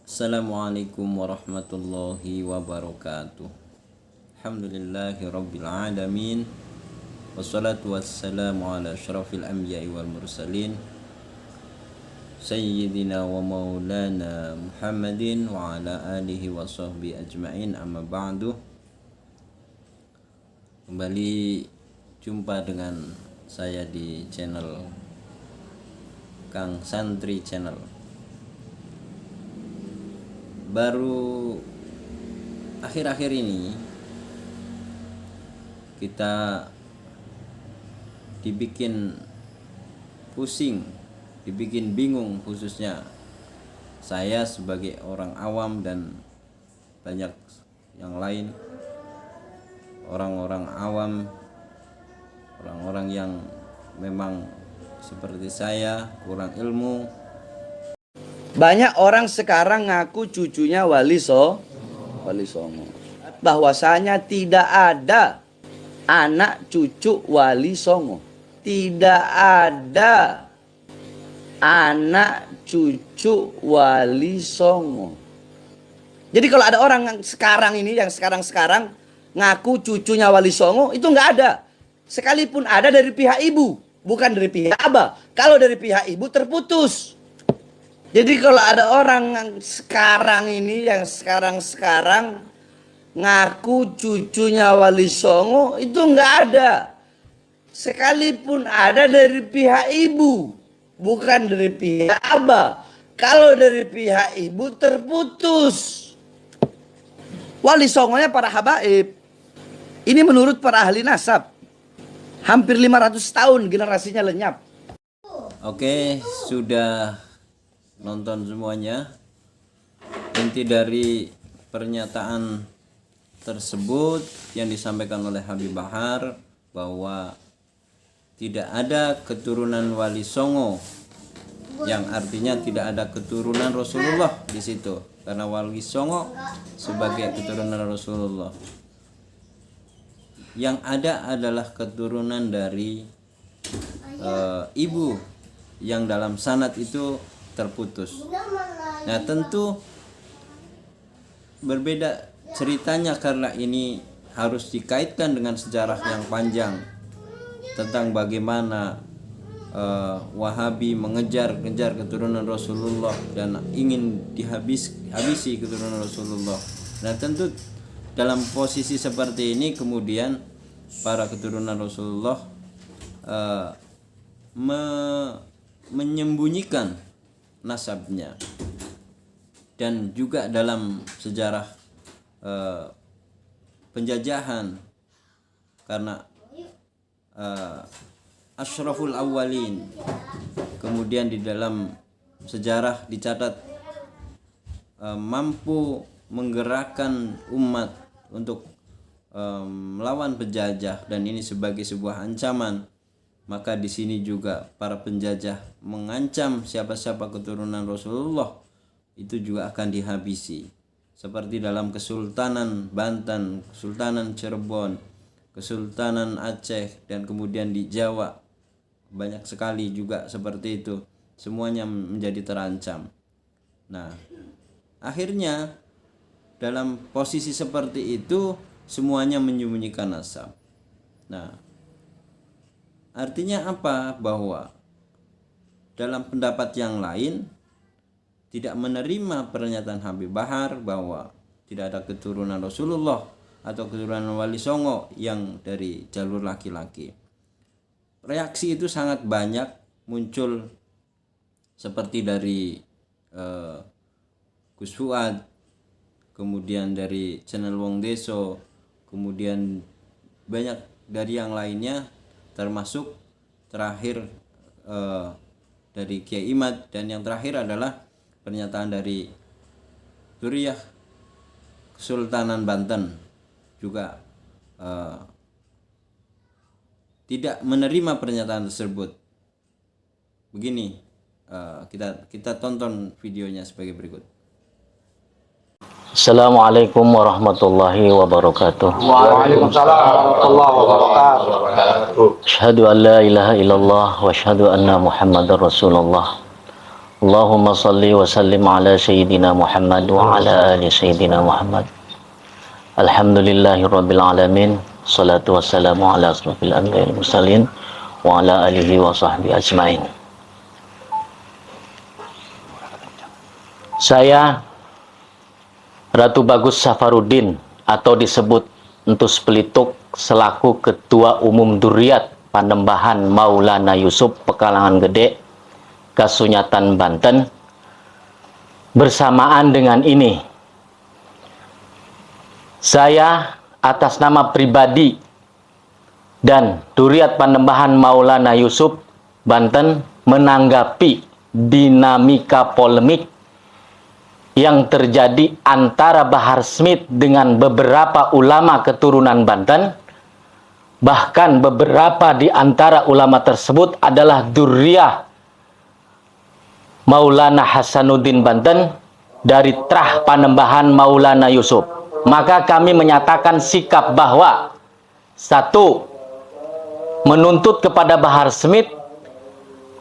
Assalamualaikum warahmatullahi wabarakatuh. Alhamdulillahi rabbil alamin. Wassalatu wassalamu ala asyrafil anbiya'i wal mursalin Sayyidina wa maulana Muhammadin wa ala alihi wa sahbihi ajma'in, amma ba'du. Kembali jumpa dengan saya di channel Kang Santri Channel. Baru akhir-akhir ini kita dibikin pusing, dibikin bingung, khususnya saya sebagai orang awam dan banyak yang lain, orang-orang awam, orang-orang yang memang seperti saya kurang ilmu. Banyak orang sekarang ngaku cucunya Wali Songo. Bahwasanya tidak ada anak cucu Wali Songo. Tidak ada anak cucu Wali Songo. Jadi kalau ada orang yang sekarang ngaku cucunya Wali Songo, itu nggak ada. Sekalipun ada dari pihak ibu, bukan dari pihak abah. Kalau dari pihak ibu terputus. Jadi kalau ada orang yang sekarang ngaku cucunya Wali Songo, itu nggak ada. Sekalipun ada dari pihak ibu, bukan dari pihak abah. Kalau dari pihak ibu terputus. Wali Songonya para habaib. Ini menurut para ahli nasab. Hampir 500 tahun generasinya lenyap. Oke, sudah nonton semuanya. Inti dari pernyataan tersebut yang disampaikan oleh Habib Bahar bahwa tidak ada keturunan Wali Songo, yang artinya tidak ada keturunan Rasulullah di situ, karena Wali Songo sebagai keturunan Rasulullah. Yang ada adalah keturunan dari ibu yang dalam sanad itu terputus. Nah, tentu berbeda ceritanya karena ini harus dikaitkan dengan sejarah yang panjang tentang bagaimana Wahabi mengejar keturunan Rasulullah dan ingin habisi keturunan Rasulullah. Nah, tentu dalam posisi seperti ini kemudian para keturunan Rasulullah menyembunyikan nasabnya. Dan juga dalam sejarah penjajahan, karena Asyraful Awwalin, kemudian di dalam sejarah dicatat mampu menggerakkan umat untuk melawan penjajah, dan ini sebagai sebuah ancaman. Maka di sini juga para penjajah mengancam siapa-siapa keturunan Rasulullah itu juga akan dihabisi. Seperti dalam Kesultanan Banten, Kesultanan Cirebon, Kesultanan Aceh, dan kemudian di Jawa banyak sekali juga seperti itu. Semuanya menjadi terancam. Nah, akhirnya dalam posisi seperti itu semuanya menyembunyikan nasab. Nah, artinya apa? Bahwa dalam pendapat yang lain tidak menerima pernyataan Habib Bahar bahwa tidak ada keturunan Rasulullah atau keturunan Wali Songo yang dari jalur laki-laki. Reaksi itu sangat banyak muncul, seperti dari Gus Fuad, kemudian dari channel Wong Deso, kemudian banyak dari yang lainnya, termasuk terakhir dari Kiai Imad, dan yang terakhir adalah pernyataan dari Zuriyah Kesultanan Banten juga tidak menerima pernyataan tersebut. Begini, kita tonton videonya sebagai berikut. Assalamualaikum warahmatullahi wabarakatuh. Waalaikumsalam warahmatullahi wabarakatuh. Asyhadu an la ilaha illallah wa asyhadu anna Muhammadar Rasulullah. Allahumma salli wa sallim ala Sayyidina Muhammad wa ala ali Sayyidina Muhammad. Alhamdulillahi Rabbil Alamin. Salatu wassalamu ala asrafil anbiya wal mursalin wa ala alihi wa sahbihi ajmain. Saya Ratu Bagus Safarudin atau disebut Entus Pelituk selaku Ketua Umum Duriyat Panembahan Maulana Yusuf Pekalangan Gede, Kasunyatan, Banten. Bersamaan dengan ini, saya atas nama pribadi dan Duriyat Panembahan Maulana Yusuf Banten menanggapi dinamika polemik yang terjadi antara Bahar Smith dengan beberapa ulama keturunan Banten. Bahkan beberapa di antara ulama tersebut adalah Duriyah Maulana Hasanuddin Banten dari Trah Panembahan Maulana Yusuf. Maka kami menyatakan sikap bahwa satu, menuntut kepada Bahar Smith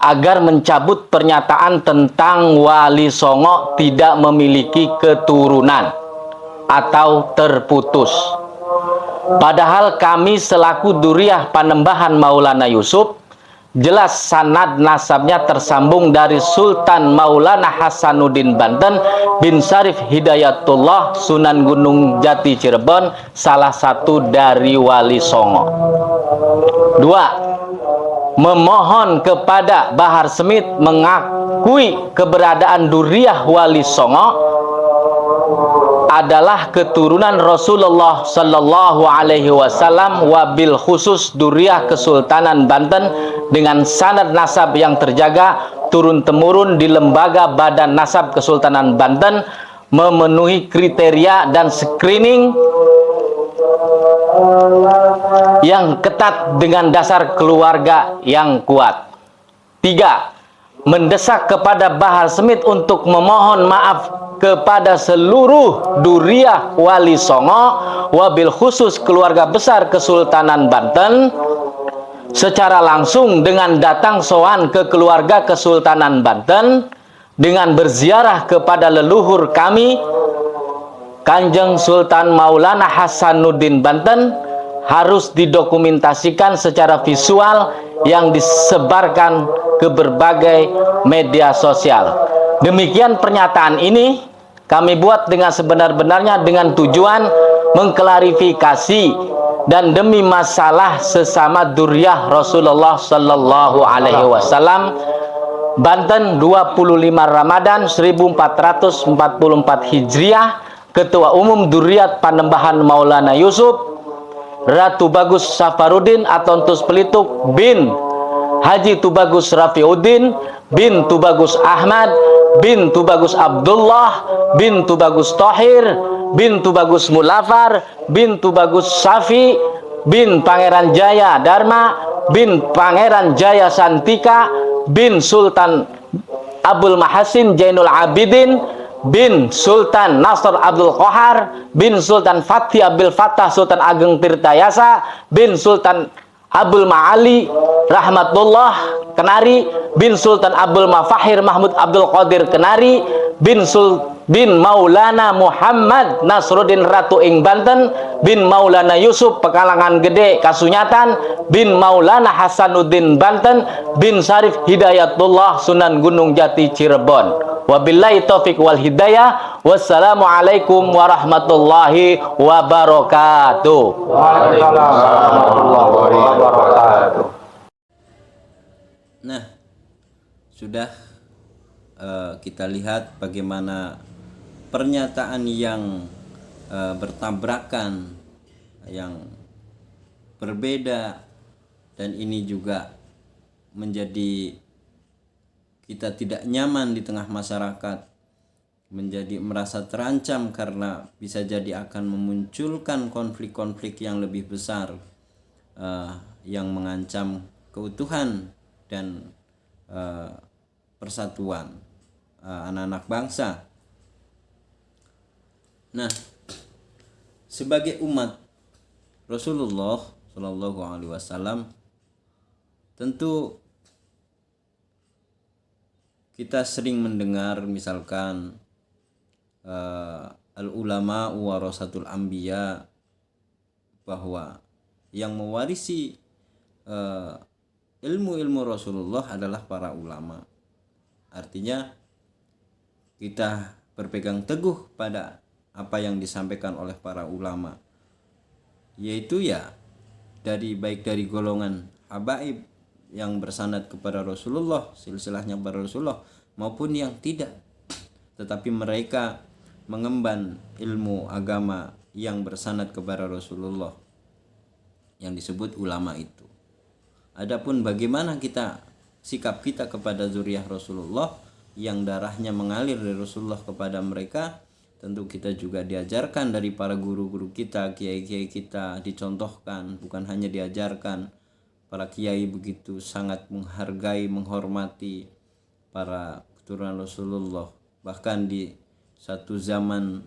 agar mencabut pernyataan tentang Wali Songo tidak memiliki keturunan atau terputus. Padahal kami selaku Duriyah Panembahan Maulana Yusuf jelas sanad nasabnya tersambung dari Sultan Maulana Hasanuddin Banten bin Syarif Hidayatullah Sunan Gunung Jati Cirebon, salah satu dari Wali Songo. Dua, memohon kepada Bahar Smith mengakui keberadaan Duriyah Wali Songo adalah keturunan Rasulullah Sallallahu Alaihi Wasallam, wabil khusus Duriyah Kesultanan Banten dengan sanad nasab yang terjaga turun-temurun di lembaga Badan Nasab Kesultanan Banten, memenuhi kriteria dan screening yang ketat dengan dasar keluarga yang kuat. Tiga, mendesak kepada Bahar Smith untuk memohon maaf kepada seluruh Duriyah Wali Songo, wabil khusus keluarga besar Kesultanan Banten, secara langsung dengan datang sowan ke keluarga Kesultanan Banten, dengan berziarah kepada leluhur kami Kanjeng Sultan Maulana Hasanuddin Banten, harus didokumentasikan secara visual yang disebarkan ke berbagai media sosial. Demikian pernyataan ini kami buat dengan sebenar-benarnya dengan tujuan mengklarifikasi dan demi masalah sesama Duriyah Rasulullah Sallallahu Alaihi Wasallam. Banten 25 Ramadan 1444 Hijriah. Ketua Umum Duriyat Panembahan Maulana Yusuf, Ratu Bagus Safarudin atau Entus Pelituk bin Haji Tubagus Rafiuddin bin Tubagus Ahmad bin Tubagus Abdullah bin Tubagus Tohir bin Tubagus Mulafar bin Tubagus Safi bin Pangeran Jaya Dharma bin Pangeran Jaya Santika bin Sultan Abdul Mahasin Jainul Abidin bin Sultan Nasr Abdul Qahar bin Sultan Fathi Abdul Fattah Sultan Ageng Tirtayasa bin Sultan Abdul Ma'ali Rahmatullah Kenari bin Sultan Abdul Mafahir Mahmud Abdul Qadir Kenari bin Maulana Muhammad Nasruddin Ratu ing Banten bin Maulana Yusuf Pekalangan Gede Kasunyatan bin Maulana Hasanuddin Banten bin Syarif Hidayatullah Sunan Gunung Jati Cirebon. Wabillahi taufiq wal hidayah. Wassalamualaikum warahmatullahi wabarakatuh. Waalaikumsalam warahmatullahi wabarakatuh. Nah, sudah kita lihat bagaimana pernyataan yang bertabrakan, yang berbeda, dan ini juga menjadi kita tidak nyaman di tengah masyarakat, menjadi merasa terancam karena bisa jadi akan memunculkan konflik-konflik yang lebih besar, yang mengancam keutuhan dan persatuan anak-anak bangsa. Nah, sebagai umat Rasulullah Shallallahu Alaihi Wasallam, tentu kita sering mendengar misalkan al ulama warasatul anbiya, bahwa yang mewarisi ilmu-ilmu Rasulullah adalah para ulama. Artinya kita berpegang teguh pada apa yang disampaikan oleh para ulama, yaitu ya baik dari golongan habaib yang bersanad kepada Rasulullah, silsilahnya kepada Rasulullah, maupun yang tidak, tetapi mereka mengemban ilmu agama yang bersanad kepada Rasulullah, yang disebut ulama itu. Adapun bagaimana sikap kita kepada zuriyah Rasulullah yang darahnya mengalir dari Rasulullah kepada mereka, tentu kita juga diajarkan dari para guru-guru kita, kiai-kiai kita, dicontohkan, bukan hanya diajarkan. Para kiai begitu sangat menghargai, menghormati para keturunan Rasulullah. Bahkan di satu zaman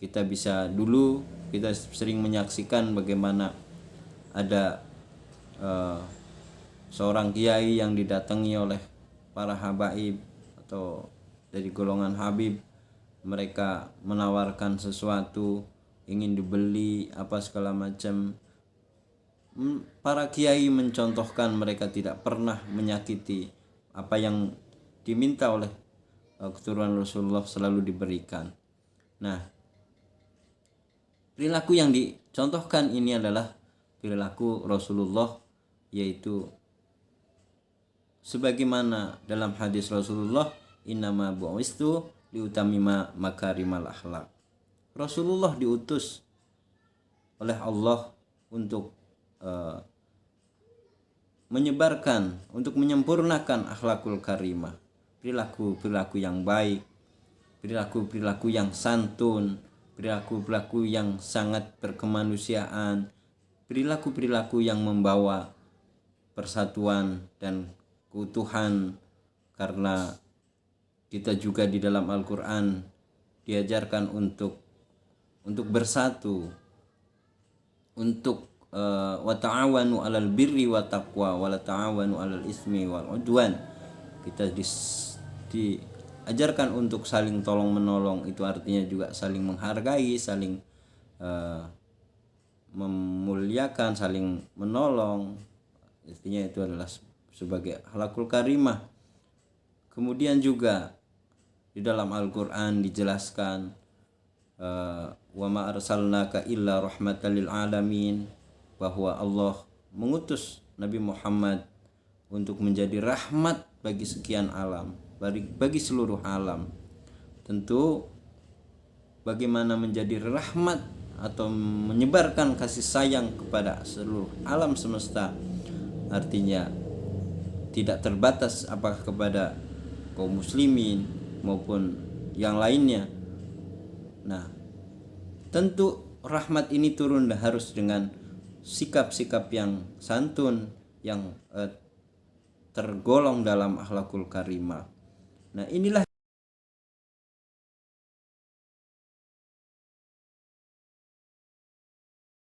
kita sering menyaksikan bagaimana ada seorang kiai yang didatangi oleh para habaib atau dari golongan habib. Mereka menawarkan sesuatu, ingin dibeli apa segala macam. Para kiai mencontohkan mereka tidak pernah menyakiti, apa yang diminta oleh keturunan Rasulullah selalu diberikan. Nah, perilaku yang dicontohkan ini adalah perilaku Rasulullah, yaitu sebagaimana dalam hadis Rasulullah, innama bu'istu liutamima makarimal akhlak. Rasulullah diutus oleh Allah untuk menyebarkan, untuk menyempurnakan akhlakul karimah, perilaku-perilaku yang baik, perilaku-perilaku yang santun, perilaku-perilaku yang sangat berkemanusiaan, perilaku-perilaku yang membawa persatuan dan keutuhan. Karena kita juga di dalam Al-Quran diajarkan untuk bersatu, untuk wa ta'awanu 'alal birri wa taqwa wa la ta'awanu 'alal ismi wal 'udwan. Kita diajarkan untuk saling tolong menolong, itu artinya juga saling menghargai, saling memuliakan, saling menolong. Artinya itu adalah sebagai akhlakul karimah. Kemudian juga di dalam Al-Quran dijelaskan wa ma arsalnaka illa rahmatan lil alamin, bahwa Allah mengutus Nabi Muhammad untuk menjadi rahmat bagi sekian alam, bagi seluruh alam. Tentu bagaimana menjadi rahmat atau menyebarkan kasih sayang kepada seluruh alam semesta, artinya tidak terbatas apakah kepada kaum muslimin maupun yang lainnya. Nah, tentu rahmat ini turun harus dengan sikap-sikap yang santun, yang tergolong dalam akhlakul karimah. Nah, inilah